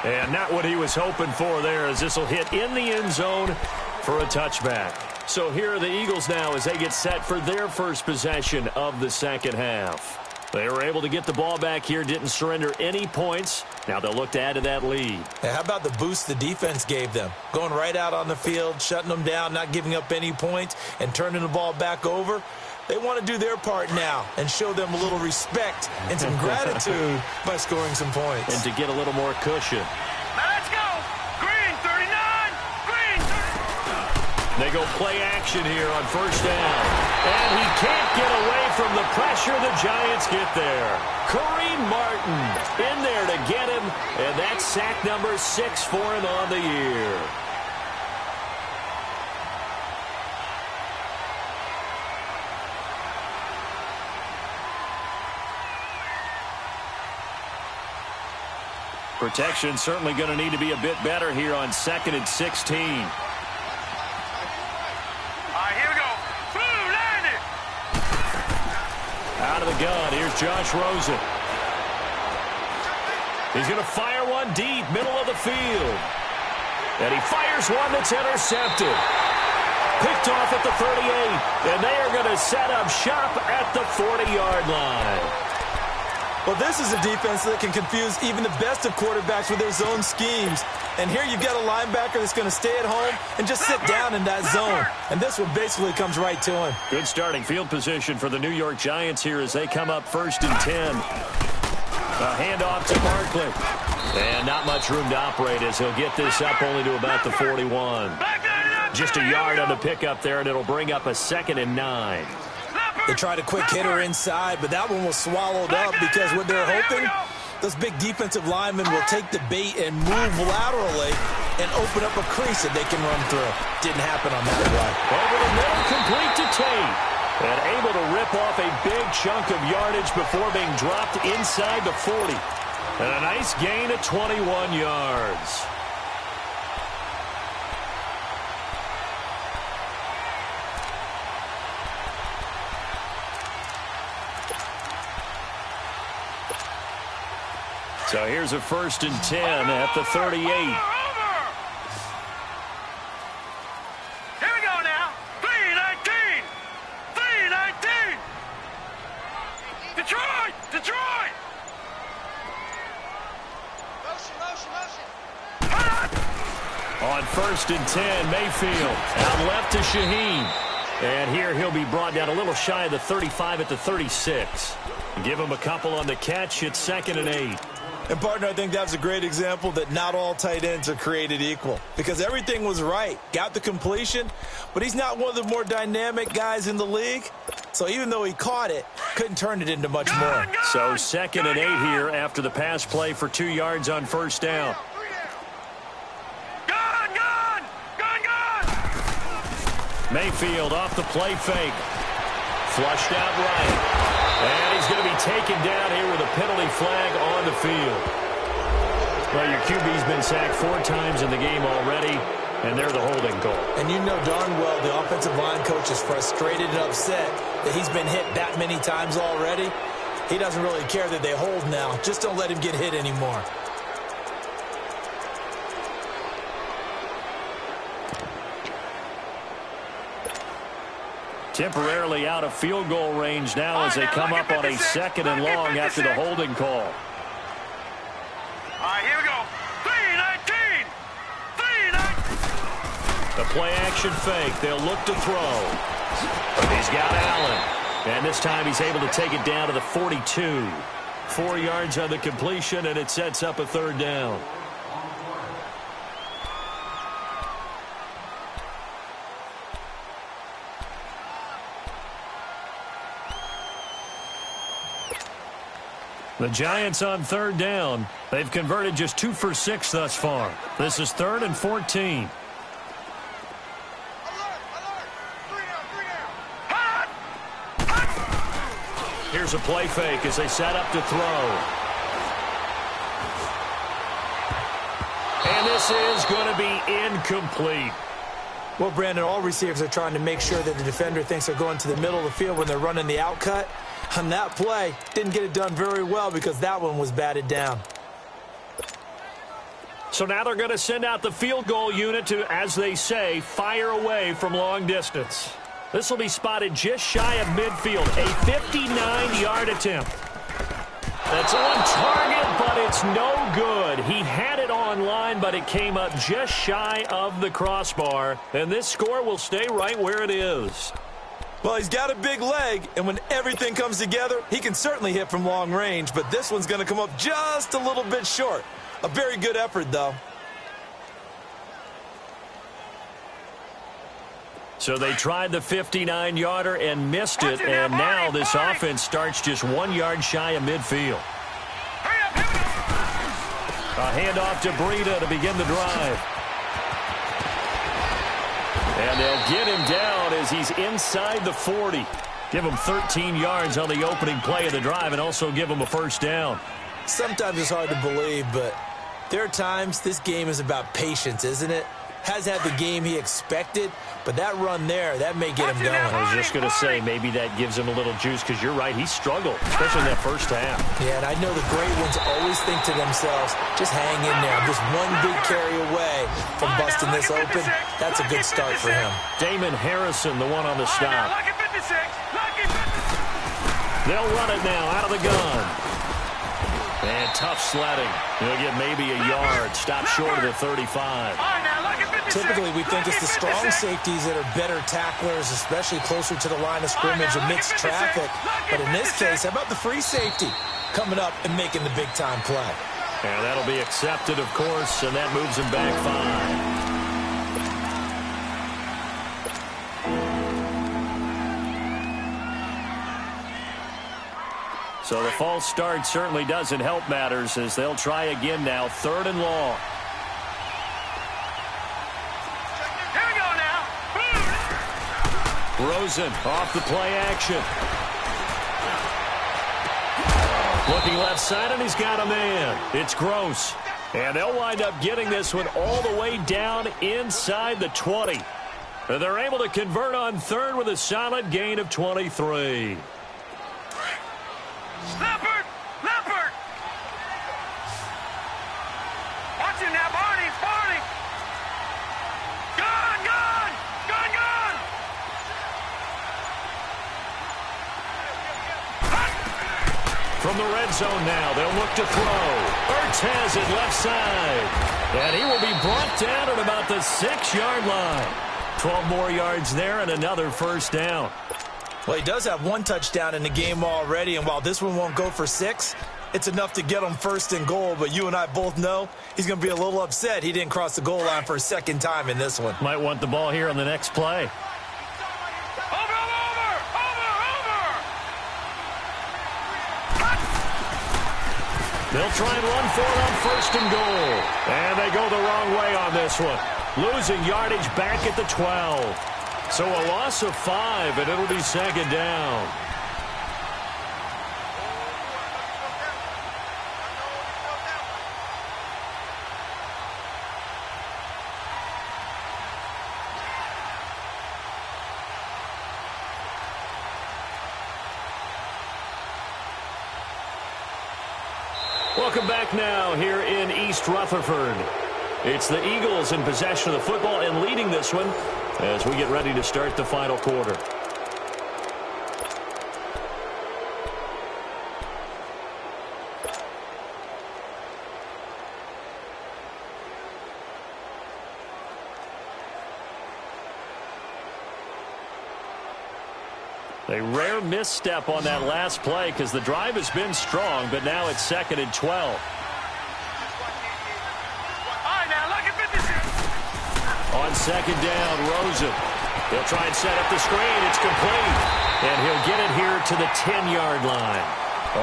And not what he was hoping for there, as this will hit in the end zone for a touchback. So here are the Eagles now as they get set for their first possession of the second half. They were able to get the ball back here, didn't surrender any points. Now they'll look to add to that lead. Hey, how about the boost the defense gave them? Going right out on the field, shutting them down, not giving up any points, and turning the ball back over. They want to do their part now and show them a little respect and some gratitude by scoring some points. And to get a little more cushion. Now let's go. Green 39. Green 39. They go play action here on first down. And he can't get away from the pressure. The Giants get there. Kareem Martin in there to get him. And that's sack number 6 for him on the year. Protection certainly going to need to be a bit better here on 2nd and 16. All right, here we go. Blue, land it. Out of the gun, here's Josh Rosen. He's going to fire one deep, middle of the field. And he fires one that's intercepted. Picked off at the 38. And they are going to set up shop at the 40-yard line. Well, this is a defense that can confuse even the best of quarterbacks with their zone schemes. And here you've got a linebacker that's going to stay at home and just sit down in that zone. And this one basically comes right to him. Good starting field position for the New York Giants here as they come up 1st and 10. A handoff to Barkley. And not much room to operate as he'll get this up only to about the 41. Just a yard on the pickup there, and it'll bring up a 2nd and 9. They tried a quick hitter inside, but that one was swallowed up because what they're hoping, those big defensive linemen will take the bait and move laterally and open up a crease that they can run through. Didn't happen on that play. Over the middle, complete to Tate. And able to rip off a big chunk of yardage before being dropped inside the 40. And a nice gain of 21 yards. So here's a 1st and 10 at the 38. Here we go now. 3-19. 3-19. Detroit. Detroit. On 1st and 10, Mayfield out left to Shaheen. And here he'll be brought down a little shy of the 35 at the 36. Give him a couple on the catch. It's 2nd and 8. And, partner, I think that's a great example that not all tight ends are created equal because everything was right. Got the completion, but he's not one of the more dynamic guys in the league. So even though he caught it, couldn't turn it into much more. So 2nd and 8 here after the pass play for 2 yards on first down. Mayfield off the play fake. Flushed out right. And he's going to be taken down here with a penalty flag on the field. Well, your QB's been sacked 4 times in the game already, and they're the holding call. And you know darn well the offensive line coach is frustrated and upset that he's been hit that many times already. He doesn't really care that they hold now. Just don't let him get hit anymore. Temporarily out of field goal range now as they come up on a 2nd and long after the holding call. All right, here we go. 3-19. 3-19. The play action fake. They'll look to throw. He's got Allen. And this time he's able to take it down to the 42. 4 yards on the completion, and it sets up a 3rd down. The Giants on 3rd down. They've converted just 2 for 6 thus far. This is 3rd and 14. Here's a play fake as they set up to throw. And this is going to be incomplete. Well, Brandon, all receivers are trying to make sure that the defender thinks they're going to the middle of the field when they're running the out cut. On that play, didn't get it done very well because that one was batted down. So now they're going to send out the field goal unit to, as they say, fire away from long distance. This will be spotted just shy of midfield. A 59-yard attempt. That's on target, but it's no good. He had it on line, but it came up just shy of the crossbar. And this score will stay right where it is. Well, he's got a big leg, and when everything comes together, he can certainly hit from long range, but this one's going to come up just a little bit short. A very good effort, though. So they tried the 59-yarder and missed it, and now this offense starts just 1 yard shy of midfield. A handoff to Breida to begin the drive. And they'll get him down as he's inside the 40. Give him 13 yards on the opening play of the drive and also give him a 1st down. Sometimes it's hard to believe, but there are times this game is about patience, isn't it? Has had the game he expected, but that run there, that may get him going. I was just going to say, maybe that gives him a little juice because you're right, he struggled, especially in that 1st half. Yeah, and I know the great ones always think to themselves, just hang in there. I'm just one big carry away from busting this open. That's a good start for him. Damon Harrison, the one on the stop. They'll run it now out of the gun. And tough sledding. He'll get maybe a yard. Stop short of the 35. Typically, we think it's the strong safeties that are better tacklers, especially closer to the line of scrimmage amidst traffic. But in this case, how about the free safety coming up and making the big-time play? And that'll be accepted, of course, and that moves him back 5. So the false start certainly doesn't help matters as they'll try again now. 3rd and long. Here we go now. Rosen off the play action. Looking left side, and he's got a man. It's Gross. And they'll wind up getting this one all the way down inside the 20. And they're able to convert on 3rd with a solid gain of 23. Leopard! Leopard! Watch him now, Barney! Barney! Gone! Gone! Gone! Gone! From the red zone now, they'll look to throw. Ertz has it left side. And he will be brought down at about the 6-yard line. 12 more yards there and another 1st down. Well, he does have 1 touchdown in the game already, and while this one won't go for 6, it's enough to get him 1st and goal. But you and I both know he's going to be a little upset he didn't cross the goal line for a 2nd time in this one. Might want the ball here on the next play. Over! Over! Over! Over! They'll try and run for it on 1st and goal. And they go the wrong way on this one. Losing yardage back at the 12. So a loss of 5, and it'll be 2nd down. Welcome back now here in East Rutherford. It's the Eagles in possession of the football and leading this one as we get ready to start the final quarter. A rare misstep on that last play because the drive has been strong, but now it's 2nd and 12. All right, now look at 56. On 2nd down, Rosen. He'll try and set up the screen. It's complete. And he'll get it here to the 10-yard line.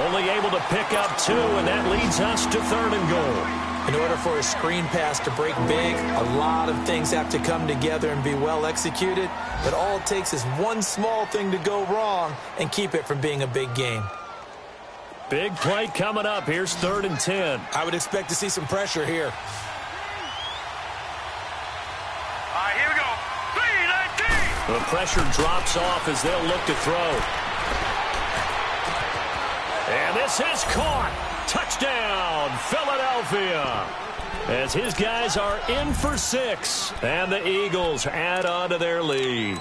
Only able to pick up 2, and that leads us to 3rd and goal. In order for a screen pass to break big, a lot of things have to come together and be well executed. But all it takes is one small thing to go wrong and keep it from being a big game. Big play coming up. Here's 3rd and 10. I would expect to see some pressure here. All right, here we go. 3-19. The pressure drops off as they'll look to throw. And this is caught. Touchdown, Philadelphia. As his guys are in for 6. And the Eagles add on to their lead.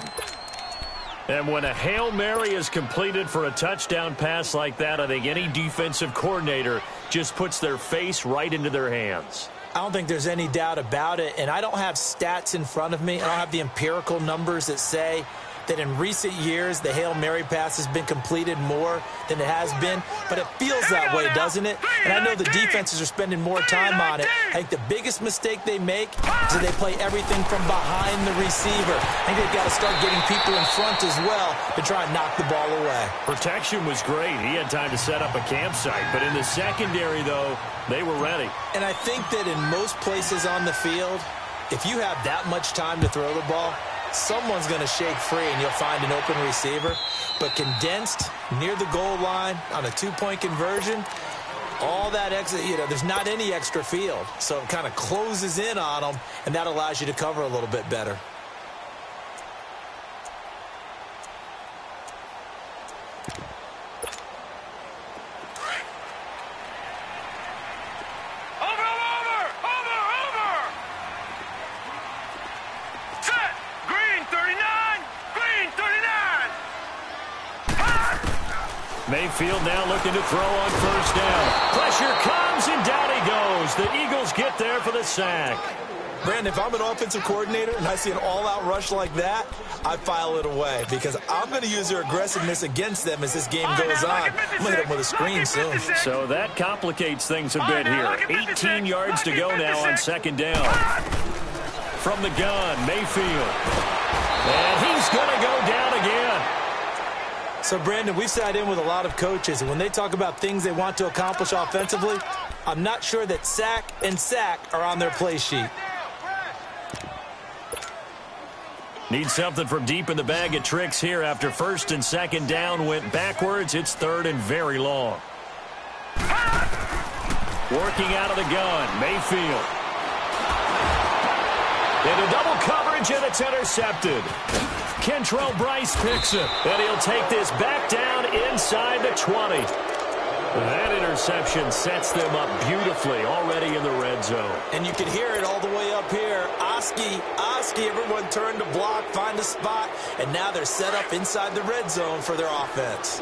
And when a Hail Mary is completed for a touchdown pass like that, I think any defensive coordinator just puts their face right into their hands. I don't think there's any doubt about it, and I don't have stats in front of me. I don't have the empirical numbers that say that in recent years the Hail Mary pass has been completed more than it has been, but it feels that way, doesn't it? And I know the defenses are spending more time on it. I think the biggest mistake they make is that they play everything from behind the receiver. I think they've got to start getting people in front as well to try and knock the ball away. Protection was great. He had time to set up a campsite, but in the secondary, though, they were ready. And I think that in most places on the field, if you have that much time to throw the ball, someone's going to shake free and you'll find an open receiver. But condensed near the goal line on a 2-point conversion, all that extra, there's not any extra field. So it kind of closes in on them, and that allows you to cover a little bit better. Mayfield now looking to throw on 1st down. Pressure comes, and down he goes. The Eagles get there for the sack. Brandon, if I'm an offensive coordinator and I see an all-out rush like that, I file it away because I'm going to use their aggressiveness against them as this game goes on. I'm going to hit them with a screen soon. So that complicates things a bit here. 18 yards to go now on 2nd down. From the gun, Mayfield. And he's going to go down again. So, Brandon, we've sat in with a lot of coaches, and when they talk about things they want to accomplish offensively, I'm not sure that sack and sack are on their play sheet. Need something from deep in the bag of tricks here after 1st and 2nd down went backwards. It's 3rd and very long. Working out of the gun, Mayfield. Into double coverage, and it's intercepted. Kentrell Bryce picks it, and he'll take this back down inside the 20. That interception sets them up beautifully already in the red zone. And you can hear it all the way up here. Oski, everyone turned to block, find a spot, and now they're set up inside the red zone for their offense.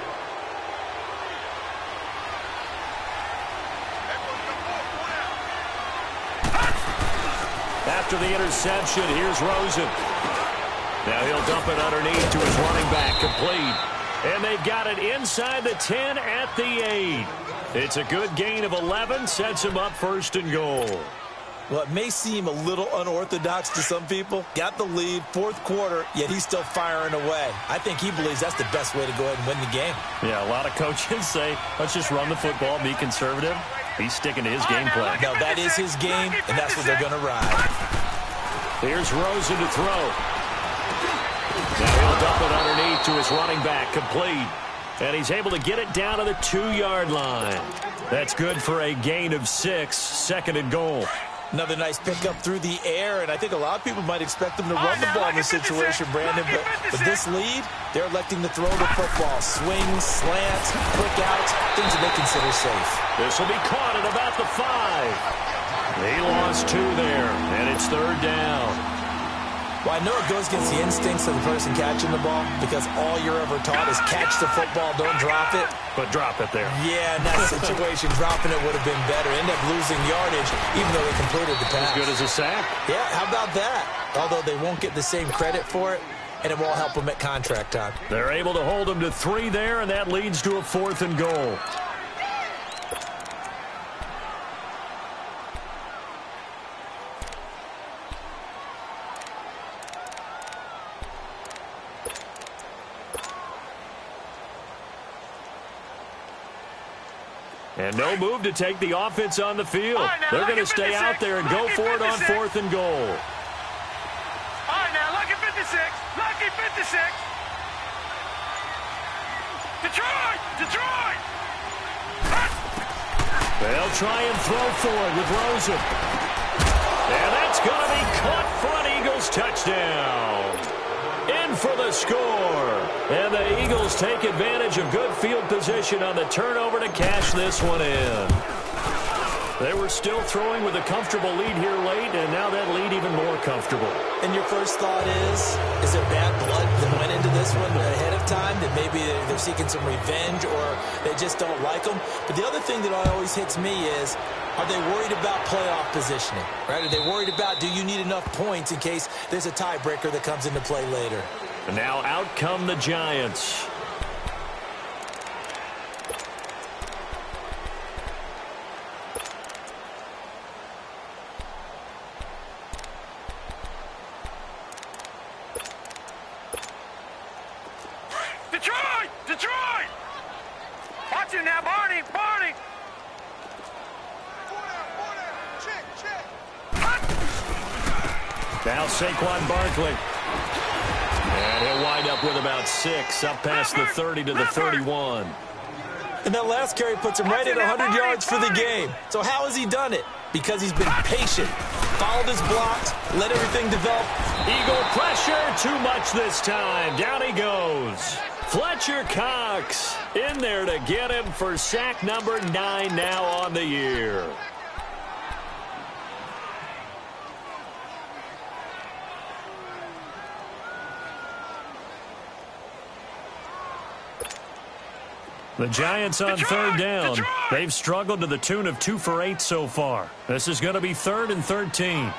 After the interception, here's Rosen. Now he'll dump it underneath to his running back, complete. And they've got it inside the 10 at the 8. It's a good gain of 11, sets him up 1st and goal. Well, it may seem a little unorthodox to some people. Got the lead, 4th quarter, yet he's still firing away. I think he believes that's the best way to go ahead and win the game. Yeah, a lot of coaches say, let's just run the football, be conservative. He's sticking to his game plan. No, that is his game, and that's what they're going to ride. Here's Rosen to throw. Now he'll dump it underneath to his running back, complete. And he's able to get it down to the 2-yard line. That's good for a gain of 6, 2nd and goal. Another nice pickup through the air, and I think a lot of people might expect them to run the ball in this situation, Brandon. But with this lead, they're electing to throw the football. Swings, slants, quick outs, things that they consider safe. This will be caught at about the 5. He lost 2 there, and it's 3rd down. Well, I know it goes against the instincts of the person catching the ball because all you're ever taught is catch the football, don't drop it. But drop it there. Yeah, in that situation, dropping it would have been better. End up losing yardage, even though they completed the pass. As good as a sack. Yeah, how about that? Although they won't get the same credit for it, and it won't help them at contract time. They're able to hold them to 3 there, and that leads to a 4th and goal. And no move to take the offense on the field. Right, they're going to stay out there and go for it on 4th and goal. All right, now, lucky 56. Lucky 56. Detroit! They'll try and throw for it with Rosen. And that's going to be caught for an Eagles touchdown. In for the score. And the Eagles take advantage of good field position on the turnover to cash this one in. They were still throwing with a comfortable lead here late, and now that lead even more comfortable. And your first thought is it bad blood that went into this one ahead of time, that maybe they're seeking some revenge or they just don't like them? But the other thing that always hits me is, are they worried about playoff positioning? Right? Are they worried about, do you need enough points in case there's a tiebreaker that comes into play later? And now out come the Giants. Detroit! Watch him now, Barney! Now Saquon Barkley. And he'll wind up with about 6, up past the 30 to the 31. And that last carry puts him right at 100 yards for the game. So how has he done it? Because he's been patient, followed his blocks, let everything develop. Eagle pressure, too much this time. Down he goes. Fletcher Cox in there to get him for sack number 9 now on the year. The Giants on 3rd down. They've struggled to the tune of 2 for 8 so far. This is going to be 3rd and 13.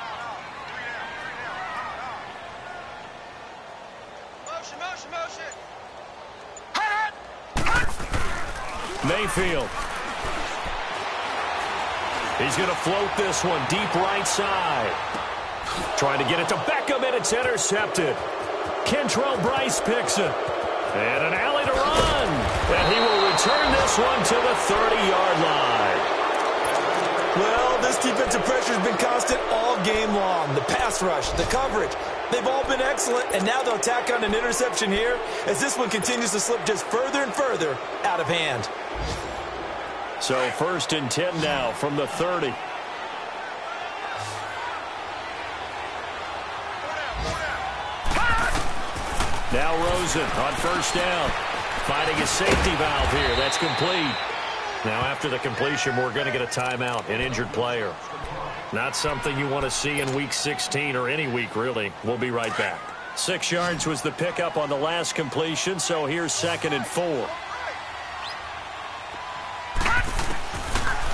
Mayfield. He's going to float this one deep right side. Trying to get it to Beckham, and it's intercepted. Kentrell Bryce picks it. And an alley to run. And he will return this one to the 30-yard line. Well, this defensive pressure has been constant all game long. The pass rush, the coverage, they've all been excellent, and now they'll tack on an interception here as this one continues to slip just further and further out of hand. So 1st and 10 now from the 30. Now Rosen on 1st down. Finding his safety valve here. That's complete. Now after the completion, we're going to get a timeout, an injured player. Not something you want to see in Week 16 or any week, really. We'll be right back. 6 yards was the pickup on the last completion, so here's 2nd and 4.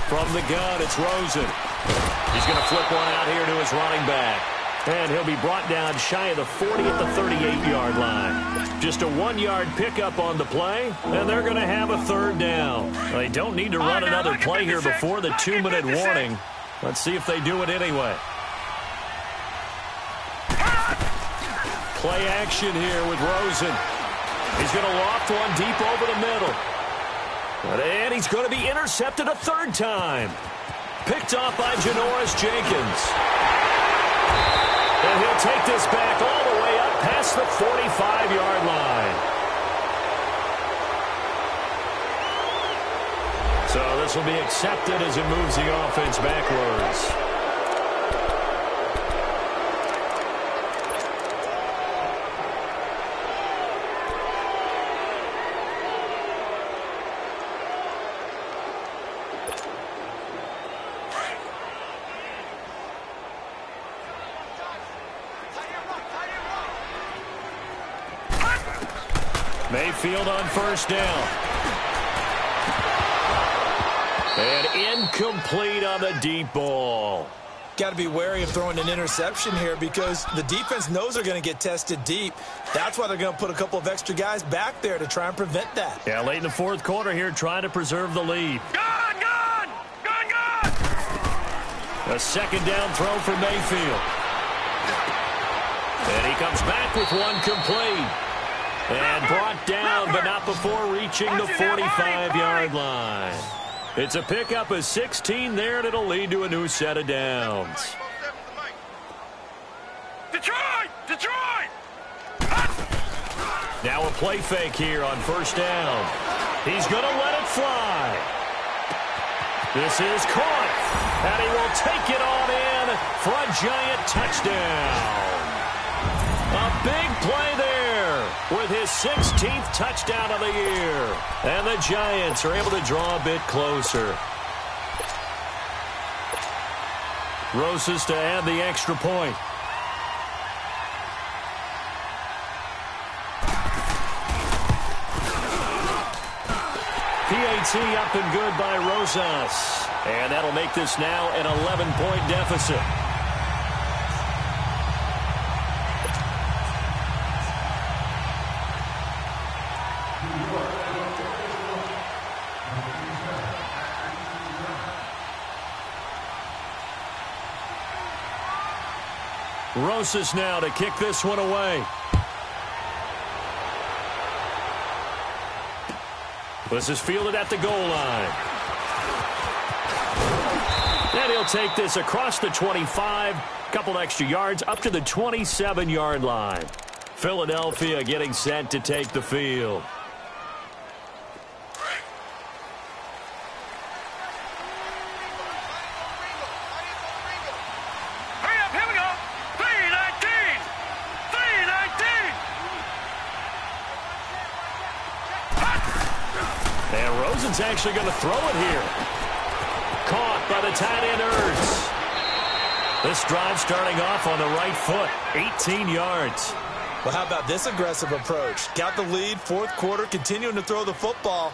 From the gun, it's Rosen. He's going to flip one out here to his running back. And he'll be brought down shy of the 40 at the 38-yard line. Just a 1-yard pickup on the play, and they're going to have a 3rd down. They don't need to run another play here before the 2-minute warning. Let's see if they do it anyway. Play action here with Rosen. He's going to loft one deep over the middle. And he's going to be intercepted a 3rd time. Picked off by Janoris Jenkins. And he'll take this back all the way up past the 45-yard line. So this will be accepted as it moves the offense backwards. Mayfield on 1st down. And incomplete on the deep ball. got to be wary of throwing an interception here because the defense knows they're going to get tested deep. That's why they're going to put a couple of extra guys back there to try and prevent that. Yeah, late in the fourth quarter here, trying to preserve the lead. Gone! A second down throw for Mayfield. And he comes back with one complete. And brought down, but not before reaching the 45-yard line. It's a pickup of 16 there, and it'll lead to a new set of downs. Detroit! Now a play fake here on first down. He's going to let it fly. This is caught, and he will take it on in for a giant touchdown. A big play there with his 16th touchdown of the year. And the Giants are able to draw a bit closer. Rosas to add the extra point. PAT up and good by Rosas. And that'll make this now an 11-point deficit. Rosas now to kick this one away. This is fielded at the goal line. And he'll take this across the 25, couple extra yards up to the 27-yard line. Philadelphia getting set to take the field. Hurry up, here we go. 319. And Rosen's actually going to throw it here. Caught by the tight end Ertz. This drive starting off on the right foot, 18 yards. Well, how about this aggressive approach? Got the lead, fourth quarter, continuing to throw the football.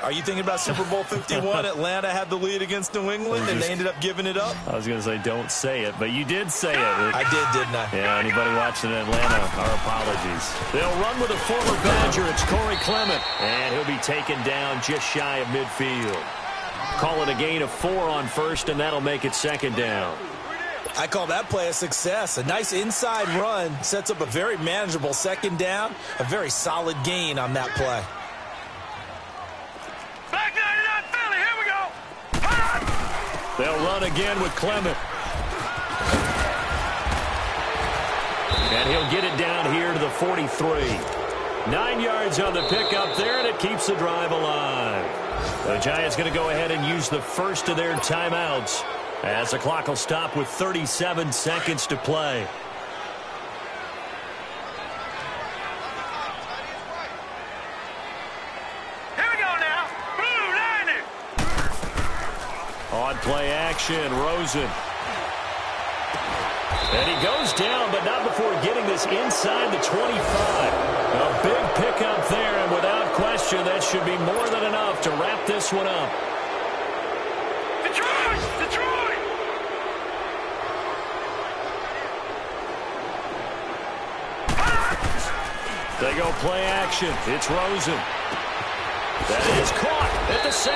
Are you thinking about Super Bowl 51? Atlanta had the lead against New England, and they ended up giving it up? I was going to say don't say it, but you did say it. I did, didn't I? Yeah, anybody watching Atlanta, our apologies. They'll run with a former Badger. It's Corey Clement, and he'll be taken down just shy of midfield. Call it a gain of 4 on first, and that'll make it second down. I call that play a success. A nice inside run sets up a very manageable second down. A very solid gain on that play. Back 99 Philly, here we go. They'll run again with Clement. And he'll get it down here to the 43. 9 yards on the pickup there, and it keeps the drive alive. The Giants going to go ahead and use the first of their timeouts, as the clock will stop with 37 seconds to play. Here we go now. Blue 90. On play action, Rosen. And he goes down, but not before getting this inside the 25. A big pickup there, and without question, that should be more than enough to wrap this one up. Detroit! They go play action. It's Rosen. That is caught at the 7.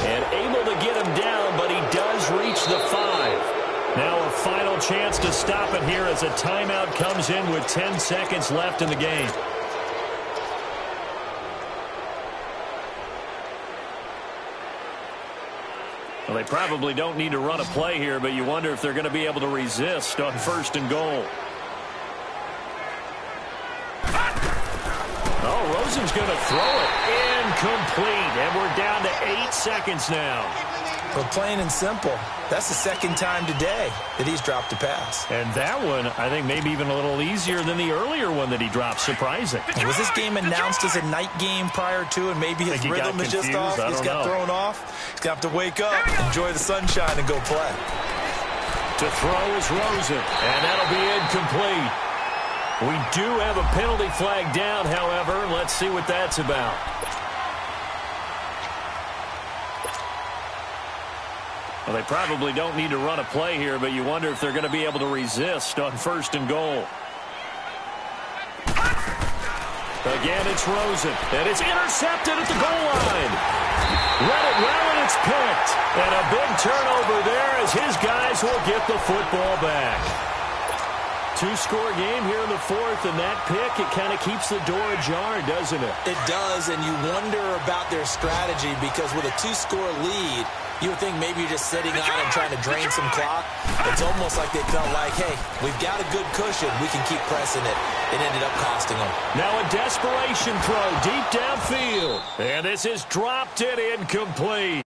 And able to get him down, but he does reach the 5. Now a final chance to stop it here as a timeout comes in with 10 seconds left in the game. Well, they probably don't need to run a play here, but you wonder if they're going to be able to resist on first and goal. Oh, Rosen's going to throw it. Incomplete. And we're down to 8 seconds now. Well, plain and simple, that's the second time today that he's dropped a pass. And that one, I think, maybe even a little easier than the earlier one that he dropped. Surprising. And was this game announced as a night game prior to, and maybe his rhythm is just off? He's got thrown off. He's going to have to wake up, enjoy the sunshine, and go play. To throw is Rosen, and that'll be incomplete. We do have a penalty flag down, however. Let's see what that's about. Well, they probably don't need to run a play here, but you wonder if they're going to be able to resist on 1st and goal. Again, it's Rosen, and it's intercepted at the goal line. Read it well, and it's picked. And a big turnover there as his guys will get the football back. 2-score game here in the 4th, and that pick, it kind of keeps the door ajar, doesn't it? It does, and you wonder about their strategy because with a 2-score lead, you would think maybe you're just sitting on and trying to drain some clock. It's almost like they felt like, hey, we've got a good cushion. We can keep pressing it. It ended up costing them. Now a desperation throw deep downfield. And this is dropped and incomplete.